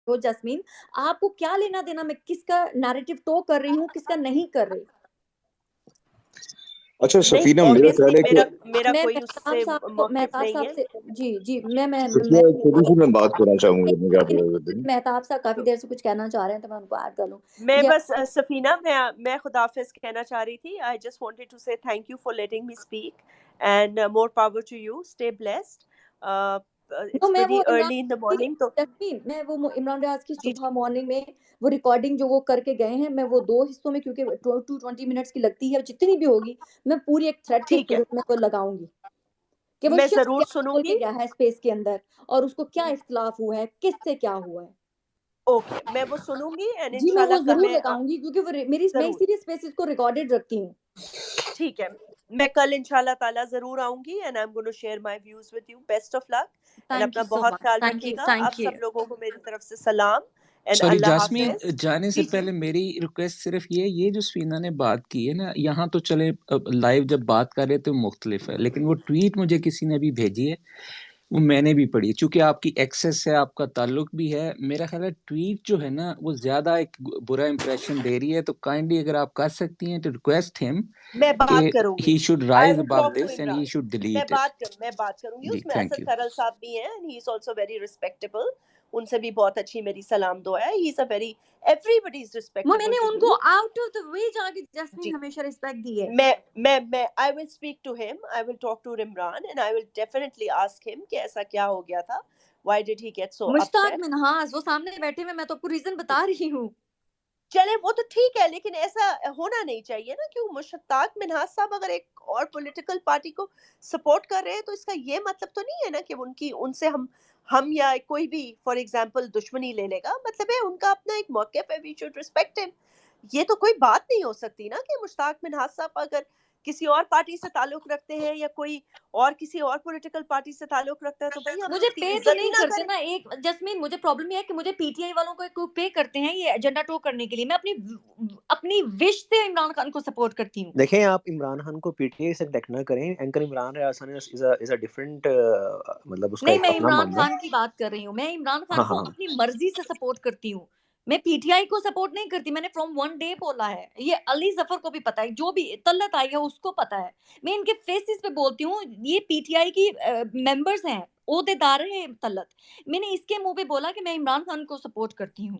हो जस्मीन, आपको क्या लेना देना मैं किसका नैरेटिव टो कर रही हूँ, किसका नहीं कर रही? अच्छा नहीं, सफीना, मेरा ऑब्वियसली ख्याल है कि मेरा मैं कोई उससे मौकिफ मेहताब नहीं साहब है। से जी, मैं सोचिए, छोटी सी मैं बात करना चाहूंगा एक अपनी आप सेकंड, मेहताब साहब काफ़ी देर से कुछ कहना चाह रहे हैं, तो मैं उनको ऐड कर लूँ। मैं या बस सफीना, मैं खुदाफिज कहना चाह रही थी। I just wanted to say thank you for letting me speak and more power to you, stay blessed. No it's मैं वेरी वो इमरान अर्ली इन द की मॉर्निंग, तो जस्मीन, मैं वो इमरान रियाज की जी सुबह मॉर्निंग में वो रिकॉर्डिंग जो वो करके गए हैं, मैं वो 2 हिस्सों में, क्योंकि 20 मिनट्स की लगती है, जितनी भी होगी, मैं पूरी एक थ्रेड के ठीक है, स्पिरिट में वो लगाऊँगी, कि वो मैं शख्स जरूर क्या बोल के सुनूंगी। गया है स्पेस के अंदर और उसको क्या इख्तिलाफ हुआ है, किससे क्या हुआ है। ओके, मैं वो सुनूंगी एंड जी, मैं इंशाल्लाह वो कल ज़रूर मैं लगाऊँगी, क्योंकि वो रे मेरी मैं जरूर, इसीलिए स्पेसेस को रिकॉर्डेड रखती हूँ। ठीक है, मैं कल इंशाल्लाह ताला ज़रूर आऊँगी and I am gonna share my views with you. Best of luck and thank you अपना सो बहुत मच। ख्याल थैंक यू, रखिएगा। आप थैंक यू। सब लोगों को मेरी तरफ से सलाम एंड सॉरी अल्लाह जास्मीन, हाफ़िज़। जाने से जी, जी। पहले मेरी रिक्वेस्ट सिर्फ ये जो सफीना ने बात की है ना, यहाँ तो चले लाइव जब बात कर रहे थे मुख्तलिफ है, लेकिन वो ट्वीट मुझे किसी ने भी भेजी है, वो मैंने भी पढ़ी, चूंकि आपकी एक्सेस से आपका ताल्लुक भी है। मेरा ख्याल है ट्वीट जो है ना वो ज्यादा एक बुरा इंप्रेशन दे रही है, तो काइंडली अगर आप कर सकती हैं तो रिक्वेस्ट हिम मैं कि बात करूँगी। He should I rise will above talk to this and he Imran. Should delete it. मैं बात करूँगी। जी उसमें थैंक असद यू। फरल साहब भी हैं and he is also very respectable. उनसे भी बहुत अच्छी मेरी सलाम दुआ है। He is a very, everybody is respectable मैंने टू उनको मी। आउट ऑफ द वे जाके जी। जस्मीन हमेशा रिस्पेक्ट दी है। मैं I will speak to him, I will talk to Imran and I will definitely ask him कि ऐसा क्या हो गया था, why did he get so Mushtaq upset. Minhas वो सामने बैठे हुए, मैं तो आपको रीज़न बता रही हूँ। चले वो तो ठीक है, लेकिन ऐसा होना नहीं चाहिए ना। क्यों मुश्ताक मिन्हाज साहब अगर एक और पॉलिटिकल पार्टी को सपोर्ट कर रहे हैं, तो इसका ये मतलब तो नहीं है ना कि उनकी उनसे हम या कोई भी फॉर एग्जांपल दुश्मनी ले लेगा। मतलब है उनका अपना एक मौक़िफ़ है, वी शुड रिस्पेक्ट हिम। ये तो कोई बात नहीं हो सकती ना कि मुश्ताक मिन्हाज साहब अगर किसी और पार्टी से ताल्लुक रखते हैं या कोई और किसी और पॉलिटिकल पार्टी से ताल्लुक रखता है, तो भाई हम मुझे उसकी पे तो इज्जत ही नहीं ना करते करें। ना, एक जस्मीन मुझे प्रॉब्लम ये है कि मुझे पीटीआई वालों को पे करते हैं ये एजेंडा टो करने के लिए। मैं अपनी विश से इमरान खान को सपोर्ट करती हूँ। देखें, आप इमरान खान को पीटीआई से कनेक्ट ना करें। Anchor Imran Riaz Khan is a different, मतलब उसका नहीं, एक मैं अपना इमरान मामला है। खान की बात कर रही हूँ। मैं इमरान खान हाँ, को हाँ, हाँ। अपनी मर्ज़ी से सपोर्ट करती हूँ। मैं पीटीआई को सपोर्ट नहीं करती। मैंने फ्रॉम वन डे बोला है। ये अली ज़फ़र को भी पता है, जो भी तलत आई है उसको पता है। मैं इनके फेसेस पे बोलती हूँ, ये पीटीआई की मेंबर्स हैं, ओहदेदार हैं तलत। मैंने इसके मुँह पे बोला कि मैं इमरान खान को सपोर्ट करती हूँ।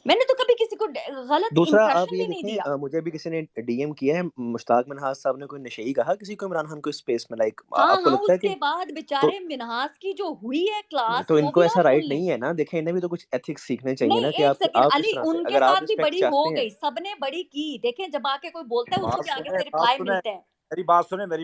मैंने तो कभी किसी को गलत दूसरा आप इंप्रेशन ये भी नहीं देखें, दिया। मुझे भी किसी ने डीएम किया है, मुश्ताक मिन्हाज साहब ने कोई नशई कहा किसी को इमरान खान को इस स्पेस में, लाइक हाँ, आपको हाँ, लगता है उसके कि बाद तो बेचारे मिन्हास की जो हुई है क्लास, वो इनको भी ऐसा आप सुन राइट लें। नहीं है ना? देखें, इन्हें भी तो कुछ एथिक्स सीखने चाहिए नहीं, ना कि एक सेकंड आप किस अली, तरह से, उनके अगर आप साथ भी रिस्पेक्ट बड़ी हो चाहते हैं। गई, सबने बड़ी की। देखें जब आके कोई बोलता है उसी बात के आगे सुने, से रिप्लाई मिलता है। मेरी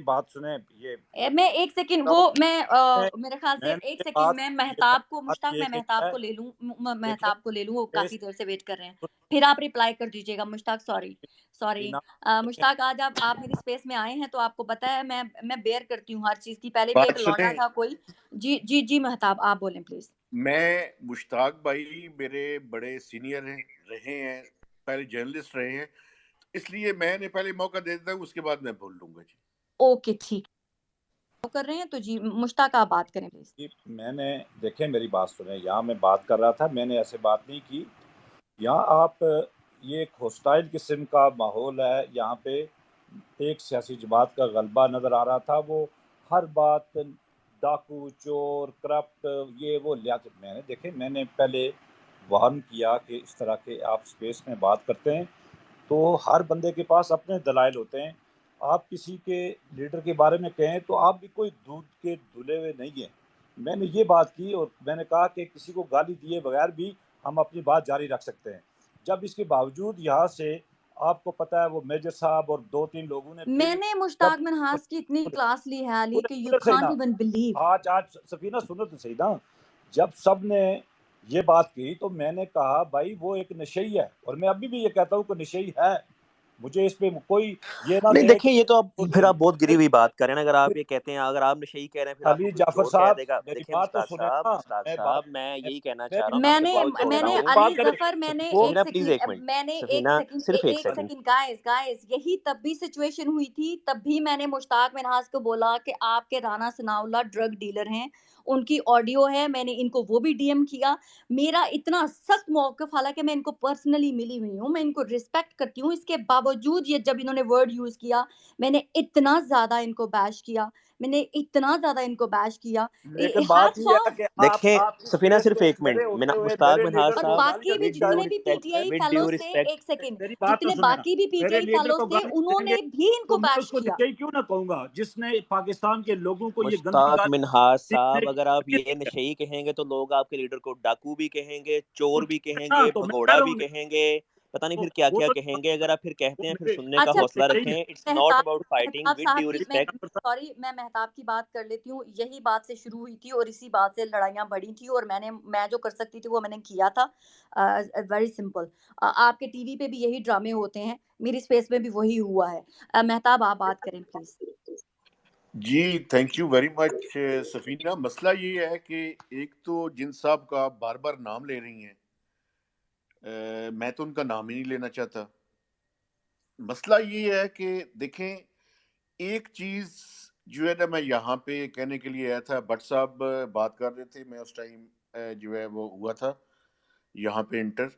बात सुने। ये मैं एक सेकंड वो बताओ, मेरे ख्याल से मैंने एक ये सेकंड बात मैं ये मेहताब को बात मुश्ताक, ये मैं कही मेहताब है। को ले लूँ, देखें, मेहताब को ले लूँ, वो काफ़ी देश देर से वेट कर रहे हैं। फिर आप रिप्लाई कर दीजिएगा मुश्ताक, सॉरी, सॉरी। बिना देखें, मुश्ताक आज आप मेरी स्पेस में आए हैं, तो आपको पता है मैं बेयर करती हूँ हर चीज़ की। पहले भी एक बात सुने। लौंडा था कोई। जी, जी, जी मेहताब आप बोलें प्लीज़। मैं मुश्ताक भाई मेरे बड़े सीनियर हैं, रहे हैं, पहले जर्नलिस्ट रहे हैं, इसलिए मैंने पहले मौका दे देता हूँ, उसके बाद मैं बोल लूंगा जी। ओके, ठीक कर रहे हैं तो जी मुश्ताक आप बात करें प्लीज़। कि मैंने देखें, मेरी बात सुने। यहाँ मैं बात कर रहा था, मैंने ऐसे बात नहीं की। यहाँ आप ये एक हॉस्टाइल किस्म का माहौल है। यहाँ पे एक सियासी जमात का गलबा नज़र आ रहा था। वो हर बात डाकू, चोर, करप्ट, ये वो ले आते। मैंने पहले वार्न किया कि इस तरह के आप स्पेस में बात करते हैं तो हर बंदे के पास अपने दलाइल होते हैं। आप किसी के लीडर के बारे में कहें तो आप भी कोई दूध के धुले हुए नहीं हैं। मैंने ये बात की और मैंने कहा कि किसी को गाली दिए बगैर भी हम अपनी बात जारी रख सकते हैं। जब इसके बावजूद यहाँ से आपको पता है वो मेजर साहब और 2-3 लोगों ने फिर मैंने जब मुश्ताक मिन्हास की इतनी क्लास ली है अली सुनो कि यू सुनो सही कांट ना, इवन बिलीव। आज सफीना सुनो तो सही ना। जब सब ने ये बात की तो मैंने कहा भाई वो एक नशई है, और मैं अभी भी ये कहता हूँ कि नशई है। मुझे इस पे कोई ये ना नहीं, कहे देखें, कि ये तो आप फिर आप बहुत गिरी हुई बात कर रहे हैं। अगर आप फिर ये कहते हैं, अगर आप नशई कह रहे हैं, फिर आपको अली कोई जाफर चोर कह साहब देगा। मेरी देखिए बात तो सुने ना। मुश्ताक मैं साहब, बात मैं यही कहना मैं चाह रहा भी हूँ, आपसे मैंने बहुत बात चोर ना मैंने हो। बात अली करें। ज़फ़र मैंने वो एक सफीना प्लीज एक सेकंड मिनट, मैंने एक सफीना सेकंड सिर्फ एक एक सेकंड। सेकंड गाइस यही तब भी सिचुएशन हुई थी, तब भी मैंने मुश्ताक मिन्हास को बोला कि आपके राना सनाउल्लाह ड्रग डीलर हैं उनकी ऑडियो है, मैंने इनको वो भी डीएम किया। मेरा इतना सख्त मौक़िफ़, हालाँकि मैं इनको पर्सनली मिली हुई हूँ, मैं इनको रिस्पेक्ट करती हूँ, इसके बावजूद ये जब इन्होंने वर्ड यूज़ किया, मैंने इतना ज़्यादा इनको बैश किया, मैंने इतना ज़्यादा इनको बैश किया। लेकिन बात हैट्स ये है ऑफ। कि देखें आप इस सफीना, स्पेस सिर्फ पे एक खड़े मिनट, होते हुए मुश्ताक मेरे मिनहास लीडर और को साहब, गाली बाकी भी करनी विद ड्यू जितने स्टार्ट भी respect, PTI with due fellows थे, रिस्पेक्ट, एक सेकंड, मेरी बात तो जितने सुने ना। बाकी भी मेरे पीटीआई लीडर फेलोज़ को थे, गाली उन्होंने देंगे भी तो इनको मैं बैश उसको किया। नीचे क्यों ना कहूंगा, जिसने पाकिस्तान के लोगों को ये गंदी मुश्ताक गाली मिनहास जिसने साहब, अगर आप ये किया। नशई कहेंगे तो लोग आपके लीडर को डाकू भी कहेंगे, तो चोर भी ठीक है ना, कहेंगे, तो मैं कह भगोड़ा रहा भी हूँ कहेंगे, पता नहीं तो फिर क्या वो क्या तो कहेंगे। अगर आप फिर कहते वो हैं, फिर मेरे सुनने का अच्छा, हौसला नशई रखें। है। It's not Mehtab about fighting, Mehtab with साहब ड्यू की मैं रिस्पेक्ट। सॉरी, मैं मेहताब की बात कर लेती हूँ। यही बात से शुरू हुई थी और इसी बात से लड़ाइयाँ बढ़ी थी और मैं जो कर सकती थी वो मैंने किया था। Very simple. आपके टीवी पे भी यही ड्रामे होते हैं, मेरी स्पेस में भी वही हुआ है। मेहताब आप बात करें प्लीज़। जी, thank you very much Safina. मसला ये है कि एक तो जिन साहब का बार बार नाम ले रही हैं, मैं तो उनका नाम ही नहीं लेना चाहता। मसला ये है कि देखें, एक चीज जो है ना, मैं यहाँ पे कहने के लिए आया था। भट्ट साहब बात कर रहे थे, मैं उस टाइम जो है वो हुआ था यहाँ पे इंटर।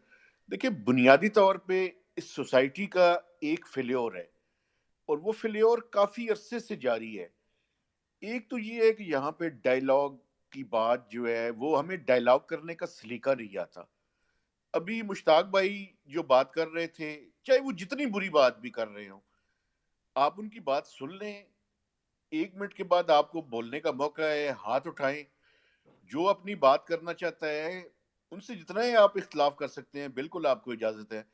देखिए, बुनियादी तौर पे इस सोसाइटी का एक फेल्योर है और वो फेल्योर काफी अरसे से जारी है। एक तो ये है कि यहाँ पे डायलॉग की बात जो है वो हमें डायलॉग करने का सलीका नहीं आता। अभी मुश्ताक भाई जो बात कर रहे थे, चाहे वो जितनी बुरी बात भी कर रहे हो, आप उनकी बात सुन लें, 1 मिनट के बाद आपको बोलने का मौका है, हाथ उठाएं। जो अपनी बात करना चाहता है, उनसे जितना ही आप इख्तलाफ कर सकते हैं, बिल्कुल आपको इजाजत है।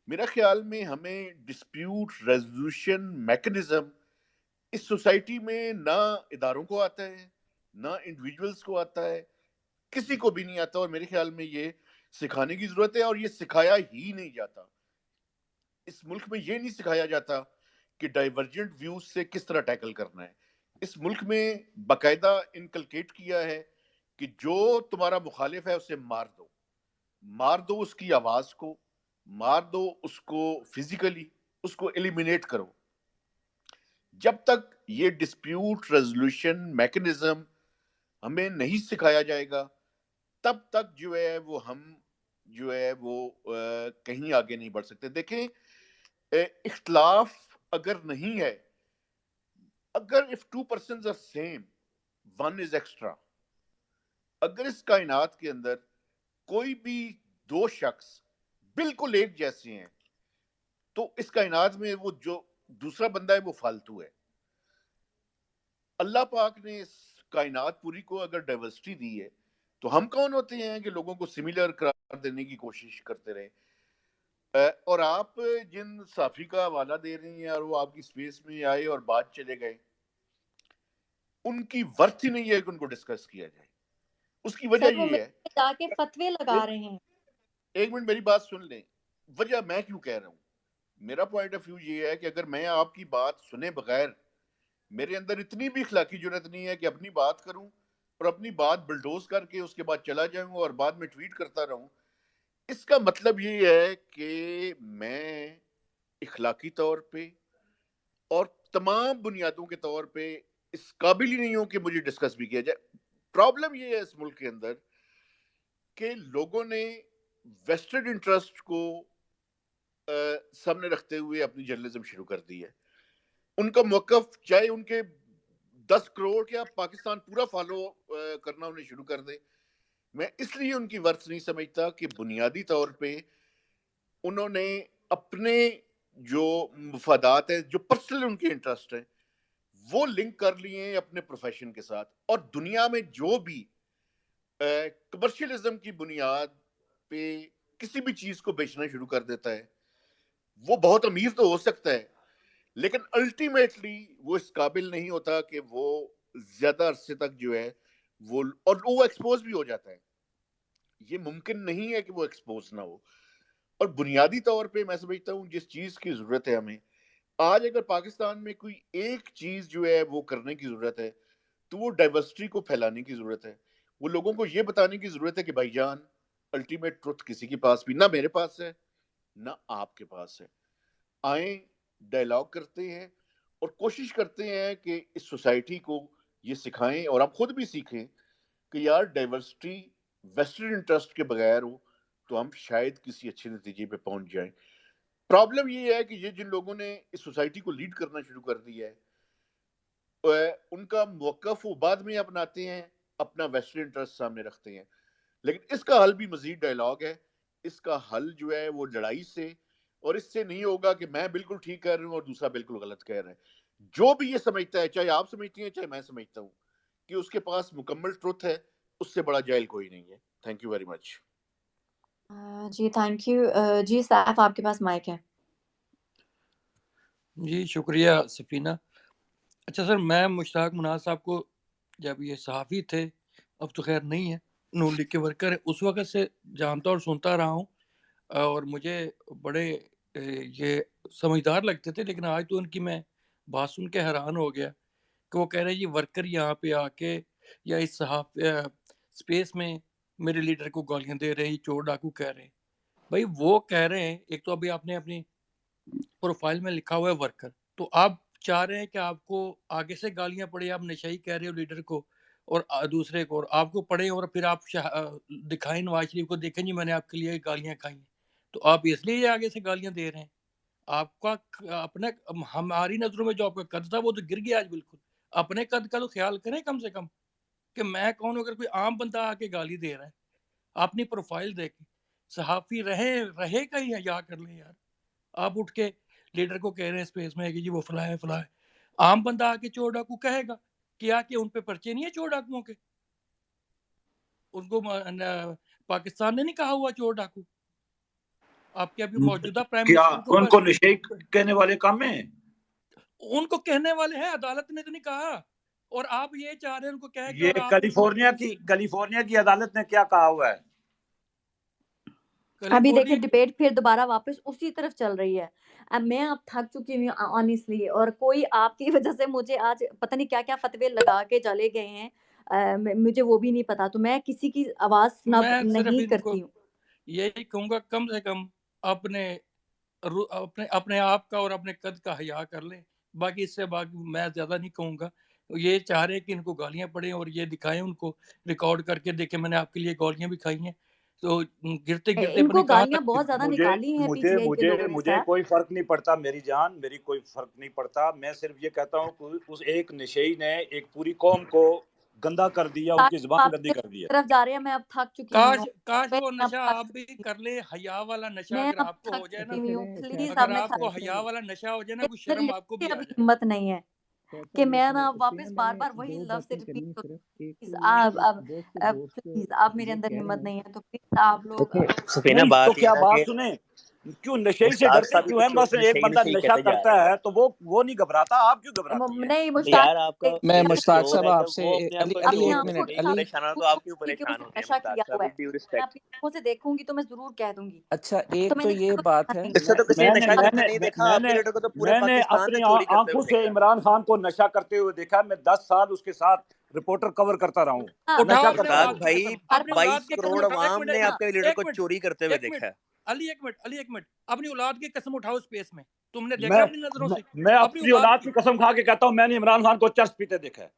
मेरा ख्याल में हमें डिस्प्यूट रेजोल्यूशन मैकेनिज्म इस सोसाइटी में ना इदारों को आता है, ना इंडिविजुअल्स को आता है, किसी को भी नहीं आता। और मेरे ख्याल में ये सिखाने की जरूरत है और ये सिखाया ही नहीं जाता। इस मुल्क में ये नहीं सिखाया जाता कि डाइवर्जेंट व्यूज से किस तरह टैकल करना है। इस मुल्क में बाकायदा इनकलकेट किया है कि जो तुम्हारा मुखालिफ है उसे मार दो, मार दो उसकी आवाज को, मार दो उसको फिजिकली, उसको एलिमिनेट करो। जब तक ये डिस्प्यूट रेजोल्यूशन मैकेनिज्म हमें नहीं सिखाया जाएगा, तब तक जो है वो हम जो है वो कहीं आगे नहीं बढ़ सकते। देखें, इख्तलाफ अगर नहीं है, अगर if two person are same, one is extra. अगर इस कायनात के अंदर कोई भी दो शख्स बिल्कुल एक जैसे हैं, तो इस कायनात में वो जो दूसरा बंदा है वो फालतू है। अल्लाह पाक ने इस कायनात पूरी को अगर डाइवर्सिटी दी है, तो हम कौन होते हैं कि लोगों को सिमिलर करार देने की कोशिश करते रहे। और आप जिन साफी का हवाला दे रही हैं और वो आपकी स्पेस में आए और बात चले गए, उनकी वर्थ ही नहीं है कि उनको डिस्कस किया जाए। उसकी सर वजह वो ये मेरे है, पे जाके फतवे लगा एक रहे हैं। एक मिनट मेरी बात सुन लें। वजह मैं क्यों कह रहा हूं, मेरा पॉइंट ऑफ व्यू ये है कि अगर मैं आपकी बात सुने बगैर, मेरे अंदर इतनी भी इखलाकी जुर्रत नहीं है कि अपनी बात करूं और अपनी बात बुलडोज करके उसके बाद चला जाऊं और बाद में ट्वीट करता रहूं, इसका मतलब ये है कि मैं इखलाकी तौर पे और तमाम बुनियादों के तौर पे इस काबिल ही नहीं हूं कि मुझे डिस्कस भी किया जाए। प्रॉब्लम ये है इस मुल्क के अंदर कि लोगों ने वेस्टेड इंटरेस्ट को सामने रखते हुए अपनी जर्नलिज्म शुरू कर दी है। उनका मौकफ, चाहे उनके 10 करोड़ क्या पाकिस्तान पूरा फॉलो करना उन्हें शुरू कर दे, मैं इसलिए उनकी वर्थ नहीं समझता कि बुनियादी तौर पे उन्होंने अपने जो मुफादात है, जो पर्सनल उनके इंटरेस्ट है, वो लिंक कर लिए हैं अपने प्रोफेशन के साथ। और दुनिया में जो भी कमर्शियलिज्म की बुनियाद पे किसी भी चीज को बेचना शुरू कर देता है, वो बहुत अमीर तो हो सकता है, लेकिन अल्टीमेटली वो इस काबिल नहीं होता कि वो ज्यादा अरसे तक जो है वो, और वो एक्सपोज भी हो जाता है। ये मुमकिन नहीं है कि वो एक्सपोज ना हो। और बुनियादी तौर पे मैं समझता हूँ जिस चीज की जरूरत है हमें आज, अगर पाकिस्तान में कोई एक चीज जो है वो करने की जरूरत है, तो वो डाइवर्सिटी को फैलाने की जरूरत है। वो लोगों को ये बताने की जरूरत है कि भाईजान, अल्टीमेट ट्रुथ किसी के पास भी ना, मेरे पास है ना आपके पास है। आए, डायलॉग करते हैं और कोशिश करते हैं कि इस सोसाइटी को ये सिखाएं और आप खुद भी सीखें कि यार डाइवर्सिटी वेस्टेड इंटरेस्ट के बगैर हो तो हम शायद किसी अच्छे नतीजे पे पहुंच जाएं। प्रॉब्लम ये है कि ये जिन लोगों ने इस सोसाइटी को लीड करना शुरू कर दिया है उनका मौकफ वो बाद में अपनाते हैं, अपना वेस्टेड इंटरेस्ट सामने रखते हैं। लेकिन इसका हल भी मजीद डायलॉग है। इसका हल जो है वो लड़ाई से, और इससे नहीं होगा कि मैं बिल्कुल ठीक कह रहा हूँ और दूसरा बिल्कुल गलत कह रहा है। जो भी ये समझता है, चाहे आप समझती हैं चाहे मैं समझता हूँ, कि उसके पास मुकम्मल ट्रुथ है, उससे बड़ा जाहिल कोई नहीं है। Thank you very much. जी थैंक यू। जी सैफ आपके पास माइक है। जी शुक्रिया सफीना। अच्छा सर, मैं मुश्ताक मुनाज साहब को जब ये सहाफ़ी थे, अब तो खैर नहीं है, नून लीग के वर्कर है, उस वक़्त से जानता और सुनता रहा हूँ और मुझे बड़े ये समझदार लगते थे। लेकिन आज तो उनकी मैं बात सुन के हैरान हो गया कि वो कह रहे हैं ये वर्कर यहाँ पे आके या इस स्पेस में मेरे लीडर को गालियाँ दे रहे हैं, ये चोर डाकू कह रहे हैं। भाई वो कह रहे हैं, एक तो अभी आपने अपनी प्रोफाइल में लिखा हुआ है वर्कर, तो आप चाह रहे हैं कि आपको आगे से गालियां पड़े, आप नशाई कह रहे हो लीडर को और दूसरे को, और आपको पड़े और फिर आप दिखाएं नवाज शरीफ को, देखें जी मैंने आपके लिए गालियां खाई हैं, तो आप इसलिए ये आगे से गालियां दे रहे हैं। आपका अपने हमारी नजरों में जो आपका कद था वो तो गिर गया आज बिल्कुल। अपने कद का तो ख्याल करें कम से कम कि मैं कौन हूं, अगर कोई आम बंदा आके गाली दे रहा है। अपनी प्रोफाइल देखे, सहाफी रहे रहे कहीं हया कर ले यार। आप उठ के लीडर को कह रहे हैं स्पेस में कि जी वो फला है फला है। आम बंदा आके चोर डाकू कहेगा क्या कि उन पे पर्चे नहीं है चोर डाकुओं के? उनको पाकिस्तान ने नहीं कहा हुआ चोर डाकू। आपके अभी मौजूदा प्राइम क्या मिनिस्टर को उनको नशे कहने वाले कम है? उनको कहने वाले हैं, अदालत ने तो नहीं कहा। और आप ये चाह रहे हैं उनको कह के, ये और आप कैलिफोर्निया की अदालत ने क्या कहा हुआ है? अभी देखिए कैलिफोर्निया डिबेट फिर दोबारा वापस उसी तरफ चल रही है। अब मैं अब थक चुकी हूँ ऑनेस्टली, और कोई आपकी वजह से मुझे आज पता नहीं क्या-क्या फतवे लगा के चले गए हैं। मुझे वो भी नहीं पता, तो मैं किसी की आवाज़ नब मैं सिर्फ नहीं इनको करती हूँ। यही कहूंगा, कम से कम अपने अपने अपने आप का और अपने कद का हया कर लें। बाकी इससे बाकी मैं ज्यादा नहीं कहूंगा। तो ये चाह रहे हैं कि इनको गालियां पड़े और ये दिखाएं उनको, रिकॉर्ड करके देखें मैंने आपके लिए गालियां भी खाई हैं, तो गिरते गिरते इनको पता कहाँ गालियाँ तक बहुत ज़्यादा मुझे निकाली हैं मुझे पीटीआई के मुझे लोगों ने मुझे सैफ। कोई फर्क नहीं पड़ता मेरी जान, मेरी कोई फर्क नहीं पड़ता। मैं सिर्फ ये कहता हूँ कि उस एक नशेई ने एक पूरी कौम को गंदा कर दिया, उनकी जुबान आप गंदी किस कर दिया। तरफ जा रहे हैं, मैं अब थक चुकी हुई काश हूँ। काश मैं वो अब नशा थक आप भी चुकी हूँ। कर ले, हया वाला नशा मैं अगर अब आपको थक हो जाए ना, चुकी हूँ, प्लीज़ अब अगर मैं आपको थक हया वाला नशा हो जाए ना, कुछ मेरे शर्म आपको भी लिए आ अब जाए। हिम्मत नहीं है कि मैं ना वापस मैंने बार-बार वही दो लफ्ज़ बातें रिपीट करनी करूँ। सिर्फ। एक प्लीज़ तो ये आप कि अब दोस्त प्लीज़ अब मेरे ये अंदर कह रहे हिम्मत हैं नहीं है, तो प्लीज़ आप लोग देखिए सफीना, नहीं तो बात ये क्या है ना बात कि सुने, क्यों नशे से मुश्ताक डरते साहब ही क्यों तो हैं? बस एक नशे बंदा नशे नशा कहते जा करता रहे हैं। है तो वो नहीं घबराता, आप क्यों घबराती हैं? नहीं तो मुश्ताक यार आपका मैं ये तो मुश्ताक श्योर साहब है कि आपसे वो अपने आप को अली अपनी जो एक आँखों मिनट के नहीं अली परेशान हो तो आप क्यों सामने कि परेशान उसने होते हैं नशा मुश्ताक किया साहब, हुआ है। विद ड्यू मैं रिस्पेक्ट? अपनी आँखों से देखूँगी तो मैं ज़रूर कह दूँगी। अच्छा तो एक तो मैंने ये कहा बात है नहीं। इससे तो किसी ने मैंने नशा करते मैंने नहीं देखा, आपके मैंने लीडर को तो पूरे मैंने पाकिस्तान अपनी ने चोरी करते आंखों हुए से देखा। इमरान खान को नशा करते हुए देखा। मैं 10 साल उसके साथ रिपोर्टर कवर करता रहा हूँ, उठाओ नशा अपने करता मुश्ताक औलाद हुआ। की भाई, कसम, हर अपनी औलाद 22 की कसम करोड़ उठाओ। एक अवाम मिनट ने एक मिनट आपके लीडर एक को मिनट चोरी करते हुए एक देखा मिनट है। अली एक मिनट अपनी औलाद की कसम उठाओ स्पेस में, तुमने देखा मैं अपनी नजरों से मैं अपनी अपनी औलाद औलाद की? की कसम खा के कहता हूँ, मैंने इमरान खान को चर्च पीते देखा है।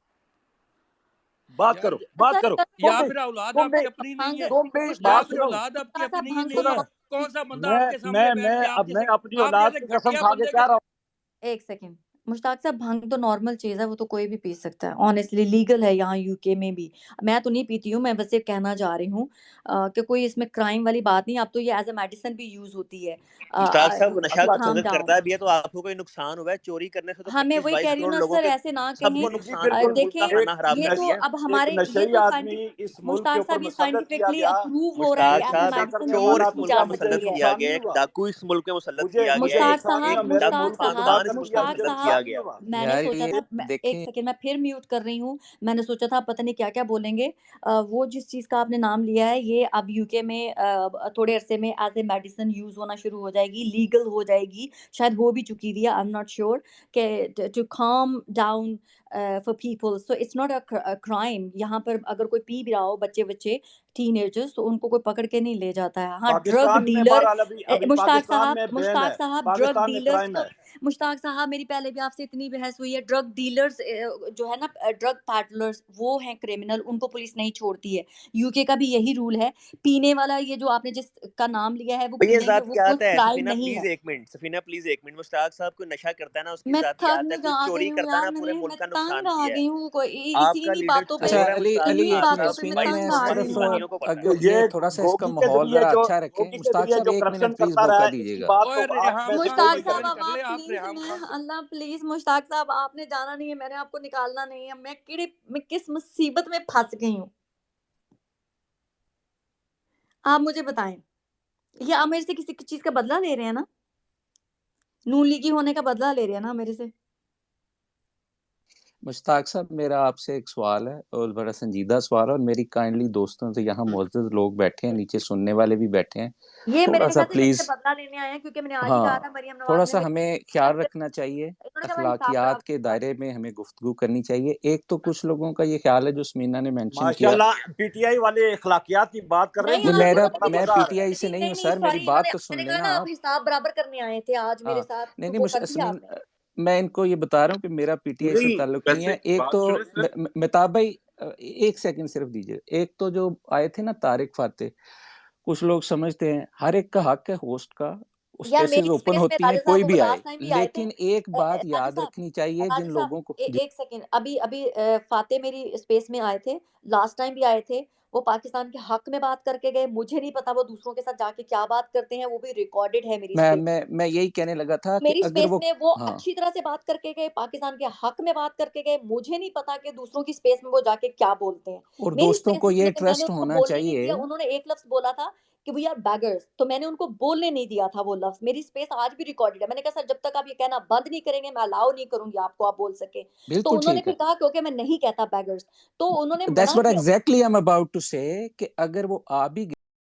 बात यार करो, बात अच्छा करो। या फिर औलाद तुम भी आपकी अपनी नहीं भांग है, तुम भी या बात मुश्ताक फिर सुनो। औलाद आपकी मुश्ताक साहब अपनी ही भांग तो नहीं सुनो, है। कौन सा बंदा आपके सामने बैठ के मैं अपनी आप औलाद जैसे की कसम घटिया खा के बंदे कह का? रहा हूँ। एक सेकंड मुश्ताक साहब, भांग तो नॉर्मल चीज़ है, वो तो कोई भी पी सकता है। ऑनेस्टली लीगल है यहाँ यूके में भी। मैं तो नहीं पीती हूँ, मैं बस ये कहना चाह रही हूँ कि कोई इसमें क्राइम वाली बात नहीं। अब तो ये एज़ अ मेडिसिन भी यूज़ होती है। मुश्ताक साहब, वो नशा टू अच्छा काम अगर डाउन। करता है भी है तो आपको कोई नुकसान हुआ है? चोरी करने से तो हाँ, मैं वही कह 25-22 रही हूँ करोड़ ना लोगों सर, के ऐसे ना कहें। सबको जी नुकसान हुआ है, मुल्क का देखें खाना हराम ये कर तो दिया। अब एक हमारे ये नशई तो आदमी इस मुल्क के मुश्ताक ऊपर साहब ये मुसल्लत किया साइंटिफिकली गया। अप्रूव हो रहा है कि मुश्ताक एज़ अ साहब, नशा मेडिसिन करने चोर यूज़ वाला इस तो की मुल्क जा में क्या मुझे मुसल्लत सकती है। किया नुकसान गया नहीं है, हुआ? डाकू इस मुल्क में मुसल्लत मुझे किया मुझे गया है, मुश्ताक नुकसान एक हुआ, साहब मेरे डाकू मुल्क को मुश्ताक गुमराह खानदान इस कर मुल्क में दिया, मुश्ताक मुझे मुसल्लत साहब किया नुकसान नहीं गया। हुआ। मैंने यार सोचा ये था एक देखें सेकंड मैं फिर म्यूट कर रही हूँ। मैंने सोचा था पता नहीं क्या-क्या बोलेंगे। वो जिस चीज़ का आपने नाम लिया है ये अब यूके में थोड़े अरसे में एज़ ए मेडिसिन यूज़ होना शुरू हो जाएगी, लीगल हो जाएगी। शायद हो भी चुकी थी, आई एम नॉट श्योर कि to calm down for people, so it's not a crime। यहाँ पर अगर कोई पी भी रहा हो, बच्चे-वच्चे टीनेजर्स, तो उनको कोई पकड़ के नहीं ले जाता है। हाँ, ड्रग पाकिस्तान में डीलर बहरहाल अभी अभी पाकिस्तान में बैन है, मुश्ताक साहब ड्रग पाकिस्तान में डीलर्स क्राइम को है। मुश्ताक साहब मेरी पहले भी आपसे इतनी बहस हुई है, ड्रग डीलर्स जो है ना ड्रग पैडलर्स वो हैं क्रिमिनल, उनको पुलिस नहीं छोड़ती है। यूके का भी यही रूल है। पीने वाला ये जो आपने जिसका नाम लिया है वो भाई ये पीने ज़ात वो की कोई आदत है। क्राइम सफीना नहीं प्लीज है। एक मिनट, सफीना प्लीज एक मिनट। मुश्ताक साहब कोई नशा करता है ना, उसकी मैं ज़ात की थक आदत है। नहीं कोई आ चोरी गई हूँ करता है यार, ना, पूरे मैंने मुल्क मैं का तंग नुकसान आ किया है। गई हूँ कोई आपका इन्हीं लीडर बातों पे अच्छा चोर है अली मुश्ताक अली इन्हीं एक मुनाज बातों मिनट साहब, पे मैं सुनो, भाई तंग मैं आ हमारी गई सिर्फ हूँ। कुर्बानियों को पता है। तो ये ये थोड़ा सा इसका गोगी के माहौल जरिए जरा जो अच्छा रखें। गोगी के मुश्ताक जरिए साहब जो एक करप्शन मिनट प्लीज करता रहा मौका है इसकी दीजिएगा। बात तो और आप रेहाम में से खान कोई को मुश्ताक नहीं भी साहब ज्वाइन करेगा। अब कर ले आप आप, प्लीज, रेहाम मैं खान को। अल्लाह प्लीज मुश्ताक साहब आपने जाना नहीं है, मैंने आपको निकालना नहीं है, मैं किस मुसीबत में फंस गई हूँ आप मुझे बताएं। ये आप मेरे से किसी चीज का बदला ले रहे हैं ना, नून लीगी होने का बदला ले रहे हैं ना मेरे से। मुश्ताक साहब मेरा आपसे एक सवाल है और बड़ा संजीदा सवाल है, और मेरी काइंडली दोस्तों से, यहाँ मौजूद लोग बैठे हैं, नीचे सुनने वाले भी बैठे हैं, ये मेरे थोड़ा सा ख्याल से मेरे से प्लीज, बदला लेने आए हैं, क्योंकि मैंने आज ही कहा था हाँ, मरियम थोड़ा नवाज ने सा मेरे हमें ख्याल रखना चाहिए, इन्होंने कहा मैं हिसाब अखलाकियात के बराबर दायरे में हमें गुफ्तगू करनी चाहिए। एक तो कुछ लोगों का ये ख्याल है जो समीना ने मेंशन किया। माशाल्लाह पीटीआई वाले अखलाकियात की बात कर रहे हैं, नहीं, नहीं, मुझे आज बड़ा मेरा इन्होंने बड़ा मेरे मैं से मजा आ रहा है। पीटीआई से नहीं हूँ नहीं सर, मेरी सॉरी, बात इन्होंने तो सुन मैंने कहा लेना ना आप आप। हिसाब बराबर करने आए थे आज मेरे हाँ, साथ, नहीं तो नहीं वो कर दिया समीन, आपने। मैं इनको ये बता रहा हूँ कि मेरा पीटीआई से नहीं ताल्लुक नहीं वैसे है। एक बात तो सुने सर। मेहताब भाई, एक सेकंड सिर्फ दीजिए। एक तो जो आए थे ना तारिक फाते, कुछ लोग समझते हैं हर एक का हक है होस्ट का, यार स्पेसेस मेरी ओपन स्पेस में होती हैं, राजू साहब कोई वो भी आए, लास्ट टाइम भी आए थे। लेकिन एक बात राजू याद साहब, रखनी चाहिए जिन राजू साहब लोगों को एक सेकंड, अभी अभी फाते मेरी स्पेस में आए थे, लास्ट टाइम भी आए थे। वो पाकिस्तान के हक में बात करके गए, मुझे नहीं पता वो दूसरों के साथ जाके क्या बात करते हैं, वो भी रिकॉर्डेड है मेरी स्पेस। मैं यही कहने लगा था कि मेरी अगर स्पेस वो, में वो हाँ, अच्छी तरह से बात करके गए, पाकिस्तान के हक में बात करके गए, मुझे नहीं पता कि दूसरों की स्पेस में वो जाके क्या बोलते हैं। और मेरी दोस्तों स्पेस को ये में मैंने ट्रस्ट उनको होना बोलने नहीं चाहिए। दिया, उन्होंने एक लफ्ज बोला था कि वी आर बैगर्स, तो मैंने उनको बोलने नहीं दिया था वो लफ्ज। मेरी स्पेस आज भी रिकॉर्डेड है, मैंने कहा सर जब तक आप ये कहना बंद नहीं करेंगे मैं अलाउ नहीं करूंगी आपको, आप बोल सके। तो बिल्कुल उन्होंने ठीक फिर है, कहा क्योंकि मैं नहीं कहता बैगर्स, तो उन्होंने दैट्स मना व्हाट किया। Exactly I am about to say, कि अगर वो आ भी